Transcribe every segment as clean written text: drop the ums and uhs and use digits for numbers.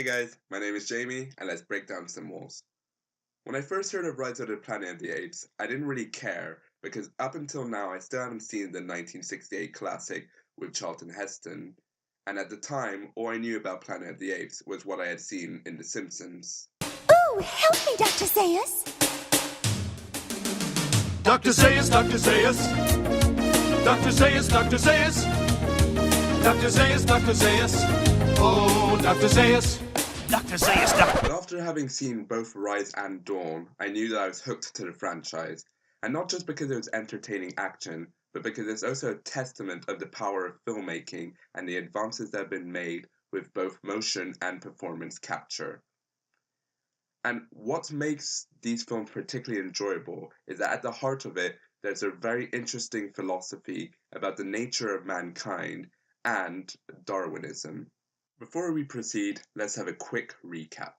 Hey guys, my name is Jamie, and let's break down some walls. When I first heard of Rise of the Planet of the Apes, I didn't really care, because up until now I still haven't seen the 1968 classic with Charlton Heston, and at the time, all I knew about Planet of the Apes was what I had seen in The Simpsons. Ooh, help me, Dr. Zaius! Dr. Zaius, Dr. Zaius. Dr. Zaius, Dr. Zaius. Dr. Zaius, Dr. Zaius. Oh, Dr. Zaius. Dr. Zaius, Dr. But after having seen both Rise and Dawn, I knew that I was hooked to the franchise, and not just because it was entertaining action, but because it's also a testament of the power of filmmaking and the advances that have been made with both motion and performance capture. And what makes these films particularly enjoyable is that at the heart of it, there's a very interesting philosophy about the nature of mankind and Darwinism. Before we proceed, let's have a quick recap.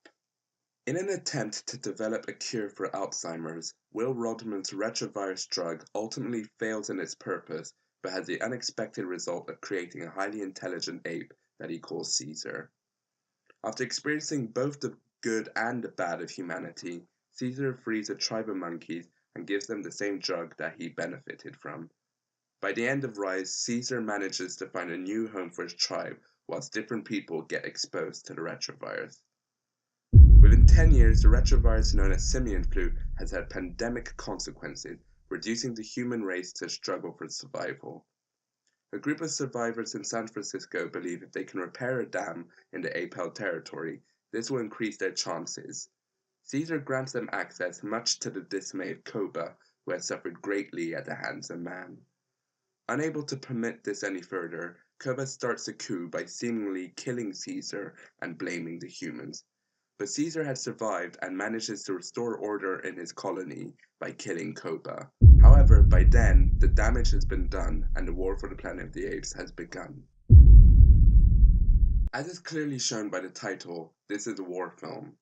In an attempt to develop a cure for Alzheimer's, Will Rodman's retrovirus drug ultimately fails in its purpose, but has the unexpected result of creating a highly intelligent ape that he calls Caesar. After experiencing both the good and the bad of humanity, Caesar frees a tribe of monkeys and gives them the same drug that he benefited from. By the end of Rise, Caesar manages to find a new home for his tribe, whilst different people get exposed to the retrovirus. Within 10 years, the retrovirus known as simian flu has had pandemic consequences, reducing the human race to a struggle for survival. A group of survivors in San Francisco believe if they can repair a dam in the ape-held territory, this will increase their chances. Caesar grants them access, much to the dismay of Koba, who has suffered greatly at the hands of man. Unable to permit this any further, Koba starts a coup by seemingly killing Caesar and blaming the humans. But Caesar has survived and manages to restore order in his colony by killing Koba. However, by then, the damage has been done and the war for the Planet of the Apes has begun. As is clearly shown by the title, this is a war film.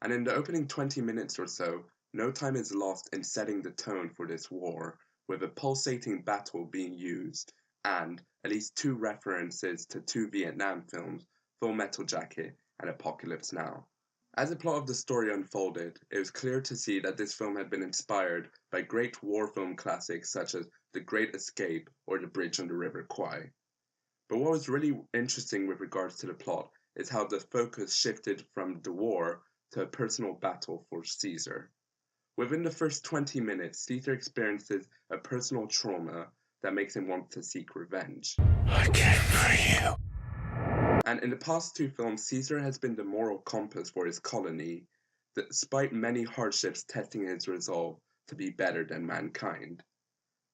And in the opening 20 minutes or so, no time is lost in setting the tone for this war, with a pulsating battle being used, and at least two references to two Vietnam films, Full Metal Jacket and Apocalypse Now. As the plot of the story unfolded, it was clear to see that this film had been inspired by great war film classics such as The Great Escape or The Bridge on the River Kwai. But what was really interesting with regards to the plot is how the focus shifted from the war to a personal battle for Caesar. Within the first 20 minutes, Caesar experiences a personal trauma that makes him want to seek revenge. I came for you. And in the past two films, Caesar has been the moral compass for his colony, despite many hardships testing his resolve to be better than mankind.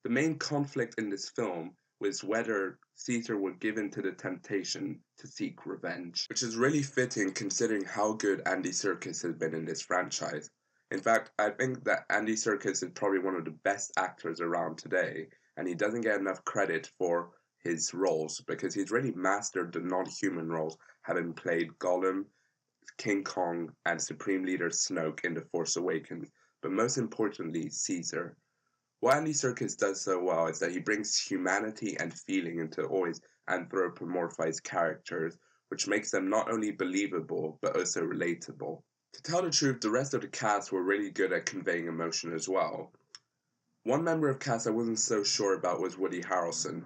The main conflict in this film was whether Caesar would give in to the temptation to seek revenge, which is really fitting considering how good Andy Serkis has been in this franchise. In fact, I think that Andy Serkis is probably one of the best actors around today, and he doesn't get enough credit for his roles because he's really mastered the non-human roles, having played Gollum, King Kong, and Supreme Leader Snoke in The Force Awakens, but most importantly, Caesar. What Andy Serkis does so well is that he brings humanity and feeling into always anthropomorphized characters, which makes them not only believable, but also relatable. To tell the truth, the rest of the cast were really good at conveying emotion as well. One member of cast I wasn't so sure about was Woody Harrelson.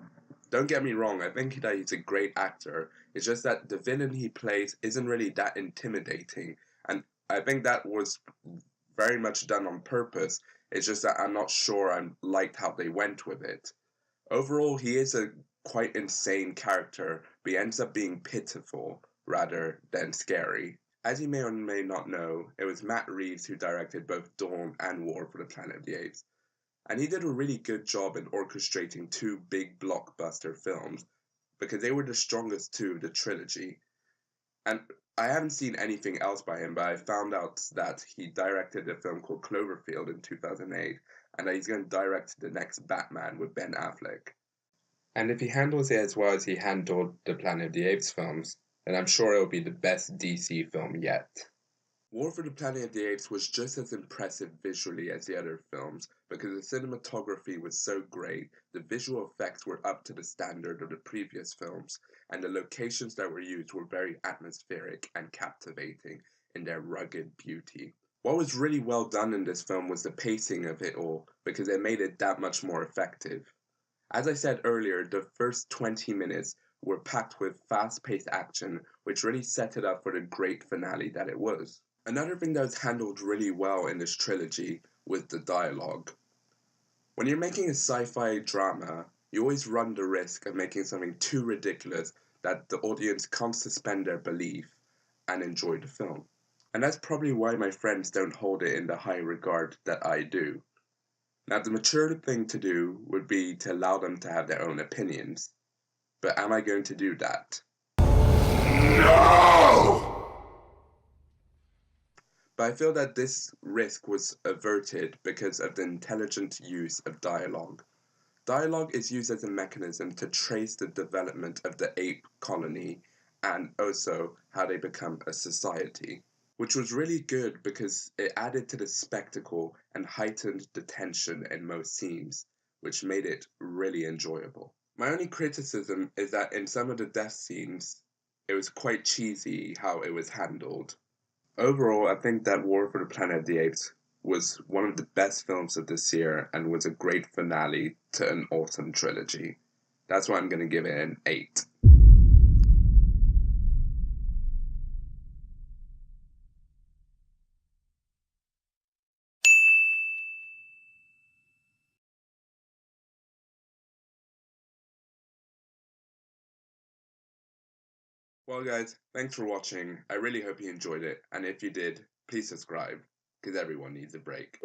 Don't get me wrong, I think that he's a great actor. It's just that the villain he plays isn't really that intimidating, and I think that was very much done on purpose. It's just that I'm not sure I liked how they went with it. Overall, he is a quite insane character, but he ends up being pitiful rather than scary. As you may or may not know, it was Matt Reeves who directed both Dawn and War for the Planet of the Apes. And he did a really good job in orchestrating two big blockbuster films, because they were the strongest two of the trilogy. And I haven't seen anything else by him, but I found out that he directed a film called Cloverfield in 2008, and that he's going to direct the next Batman with Ben Affleck. And if he handles it as well as he handled the Planet of the Apes films, then I'm sure it'll be the best DC film yet. War for the Planet of the Apes was just as impressive visually as the other films because the cinematography was so great, the visual effects were up to the standard of the previous films, and the locations that were used were very atmospheric and captivating in their rugged beauty. What was really well done in this film was the pacing of it all because it made it that much more effective. As I said earlier, the first 20 minutes were packed with fast-paced action, which really set it up for the great finale that it was. Another thing that was handled really well in this trilogy was the dialogue. When you're making a sci-fi drama, you always run the risk of making something too ridiculous that the audience can't suspend their belief and enjoy the film. And that's probably why my friends don't hold it in the high regard that I do. Now, the mature thing to do would be to allow them to have their own opinions. But am I going to do that? No! But I feel that this risk was averted because of the intelligent use of dialogue. Dialogue is used as a mechanism to trace the development of the ape colony and also how they become a society, which was really good because it added to the spectacle and heightened the tension in most scenes, which made it really enjoyable. My only criticism is that in some of the death scenes, it was quite cheesy how it was handled. Overall, I think that War for the Planet of the Apes was one of the best films of this year and was a great finale to an awesome trilogy. That's why I'm going to give it an 8. Well guys, thanks for watching. I really hope you enjoyed it, and if you did, please subscribe, because everyone needs a break.